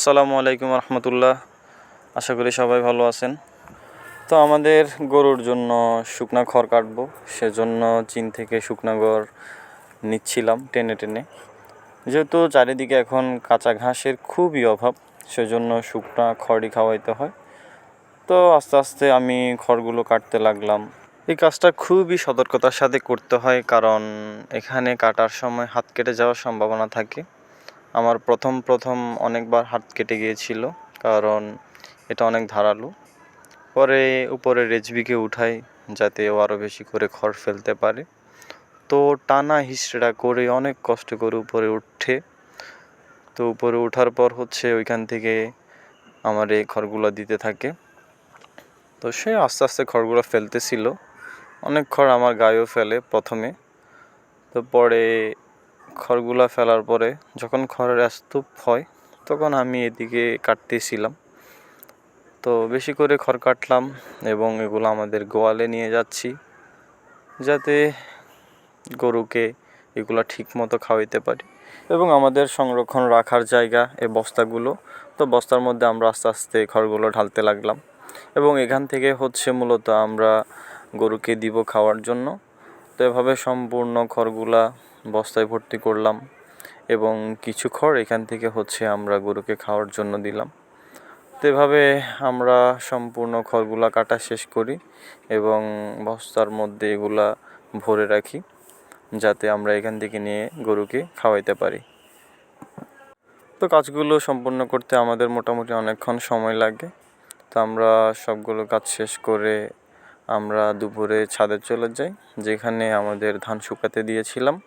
আসসালামু আলাইকুম রহমতুল্লাহ। আশা করি সবাই ভালো আছেন। তো আমাদের গরুর জন্য শুকনা খড় কাটবো, সেজন্য চীন থেকে শুকনা খড় নিচ্ছিলাম টেনে টেনে। যেহেতু চারিদিকে এখন কাঁচা ঘাসের খুবই অভাব, সেজন্য শুকনা খড়ই খাওয়াইতে হয়। তো আস্তে আস্তে আমি খড়গুলো কাটতে লাগলাম। এই কাজটা খুবই সতর্কতার সাথে করতে হয়, কারণ এখানে কাটার সময় হাত কেটে যাওয়ার সম্ভাবনা থাকে। আমার প্রথম অনেকবার হাত কেটে গিয়েছিল, কারণ এটা অনেক ধারালো। পরে উপরে রেজবিকে উঠাই, যাতে ও আরও বেশি করে খড় ফেলতে পারে। তো টানা হিসড়া করে অনেক কষ্ট করে উপরে উঠে, তো উপরে ওঠার পর ওইখান থেকে আমার এই খড়গুলো দিতে থাকে। তো সে আস্তে আস্তে খড়গুলো ফেলতেছিল, অনেক খড় আমার গায়েও ফেলে প্রথমে। তো পরে খড়গুলা ফেলার পরে যখন খড়ের স্তূপ হয়, তখন আমি এদিকে কাটতেছিলাম। তো বেশি করে খড় কাটলাম এবং এগুলো আমাদের গোয়ালে নিয়ে যাচ্ছি, যাতে গরুকে এগুলো ঠিক মতো খাওয়াইতে পারি। এবং আমাদের সংরক্ষণ রাখার জায়গা এই বস্তাগুলো, তো বস্তার মধ্যে আমরা আস্তে আস্তে খড়গুলো ঢালতে লাগলাম। এবং এখান থেকে মূলত আমরা গরুকে দিব খাওয়ার জন্য। তো এভাবে সম্পূর্ণ খড়গুলা বস্তায় ভর্তি করলাম এবং কিছু খড় এখান থেকে আমরা গরুকে খাওয়ার জন্য দিলাম। তো এভাবে আমরা সম্পূর্ণ খড়গুলা কাটা শেষ করি এবং বস্তার মধ্যে এগুলা ভরে রাখি, যাতে আমরা এখান থেকে নিয়ে গরুকে খাওয়াইতে পারি। তো কাজগুলো সম্পূর্ণ করতে আমাদের মোটামুটি অনেকক্ষণ সময় লাগে। তো আমরা সবগুলো কাজ শেষ করে আমরা দুপুরে ছাদে চলে যাই, যেখানে আমাদের ধান শুকাতে দিয়েছিলাম।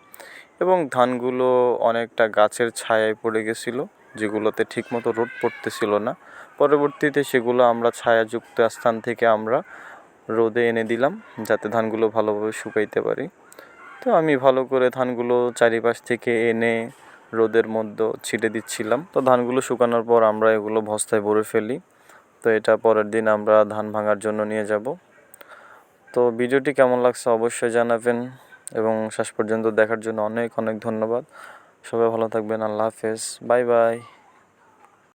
এবং ধানগুলো অনেকটা গাছের ছায়ায় পড়ে গেছিলো, যেগুলোতে ঠিকমতো রোদ পড়তেছিল না। পরবর্তীতে সেগুলো আমরা ছায়াযুক্ত স্থান থেকে আমরা রোদে এনে দিলাম, যাতে ধানগুলো ভালোভাবে শুকাইতে পারি। তো আমি ভালো করে ধানগুলো চারিপাশ থেকে এনে রোদের মধ্যে ছিটে দিচ্ছিলাম। তো ধানগুলো শুকানোর পর আমরা এগুলো বস্তায় ভরে ফেলি। তো এটা পরের দিন আমরা ধান ভাঙার জন্য নিয়ে যাব। তো ভিডিওটি কেমন লাগছে অবশ্যই জানাবেন এবং শেষ পর্যন্ত দেখার জন্য অনেক অনেক ধন্যবাদ। সবাই ভালো থাকবেন। আল্লাহ হাফেজ। Bye bye.